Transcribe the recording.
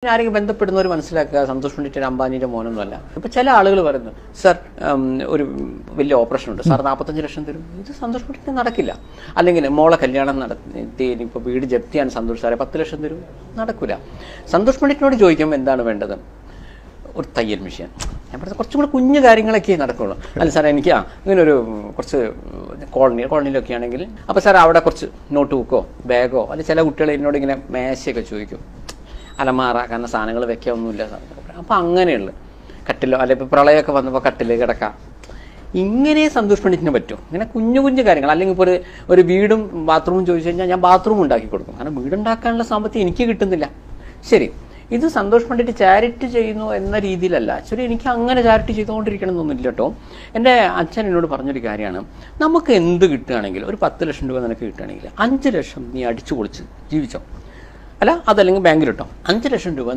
ആരെങ്കിലും ബന്ധപ്പെടുന്നവർ മനസ്സിലാക്കുക സന്തോഷ് പണ്ഡിറ്റ് അംബാനിയുടെ മോനൊന്നുമല്ല. ഇപ്പൊ ചില ആളുകൾ പറയുന്നു, സർ ഒരു വലിയ ഓപ്പറേഷൻ ഉണ്ട്, സാർ 45 ലക്ഷം തരും. ഇത് സന്തോഷ് പണ്ഡിറ്റ് നടക്കില്ല. അല്ലെങ്കിൽ മോളെ കല്യാണം നടത്തി ഇപ്പൊ വീട് ജപ്തിയാണ് സന്തോഷ് സാറെ 10 ലക്ഷം തരും, നടക്കില്ല. സന്തോഷ് പണ്ഡിറ്റിനോട് ചോദിക്കുമ്പോൾ എന്താണ് വേണ്ടത്? ഒരു തയ്യൽ മെഷീൻ. ഞാൻ പറഞ്ഞത് കുറച്ചും കൂടെ കുഞ്ഞു കാര്യങ്ങളൊക്കെ നടക്കുള്ളൂ. അല്ല സാറേ എനിക്ക് ഇങ്ങനെ ഒരു കുറച്ച് കോളനിയിലൊക്കെ ആണെങ്കിൽ അപ്പോൾ സാർ അവിടെ കുറച്ച് നോട്ട് ബുക്കോ ബാഗോ അല്ലെങ്കിൽ ചില കുട്ടികൾ എന്നോട് ഇങ്ങനെ മേശയൊക്കെ ചോദിക്കും, അലമാറ, കാരണം സാധനങ്ങൾ വെക്കാനൊന്നുമില്ല. അപ്പം അങ്ങനെയുള്ള കട്ടിലോ അല്ലെ ഇപ്പോൾ പ്രളയമൊക്കെ വന്നപ്പോൾ കട്ടിൽ കിടക്കാം. ഇങ്ങനെ സന്തോഷ് പണ്ഡിറ്റിന് പറ്റും. ഇങ്ങനെ കുഞ്ഞു കുഞ്ഞു കാര്യങ്ങൾ. അല്ലെങ്കിൽ ഇപ്പോൾ ഒരു വീടും ബാത്റൂമും ചോദിച്ചു കഴിഞ്ഞാൽ ഞാൻ ബാത്റൂം ഉണ്ടാക്കി കൊടുക്കും. കാരണം വീടുണ്ടാക്കാനുള്ള സാമ്പത്തികം എനിക്ക് കിട്ടുന്നില്ല. ശരി, ഇത് സന്തോഷ് പണ്ഡിറ്റ് ചാരിറ്റി ചെയ്യുന്നു എന്ന രീതിയിലല്ല. ആക്ച്വലി എനിക്ക് അങ്ങനെ ചാരിറ്റി ചെയ്തുകൊണ്ടിരിക്കണം എന്നൊന്നുമില്ല കേട്ടോ. എൻ്റെ അച്ഛൻ എന്നോട് പറഞ്ഞൊരു കാര്യമാണ്, നമുക്ക് എന്ത് കിട്ടുകയാണെങ്കിൽ ഒരു 10 ലക്ഷം രൂപ നിനക്ക് കിട്ടുകയാണെങ്കിൽ 5 ലക്ഷം നീ അടിച്ചു പൊളിച്ച് ജീവിച്ചോ. അല്ല അതല്ലെങ്കിൽ ബാങ്കിലിട്ടോ. 5 ലക്ഷം രൂപ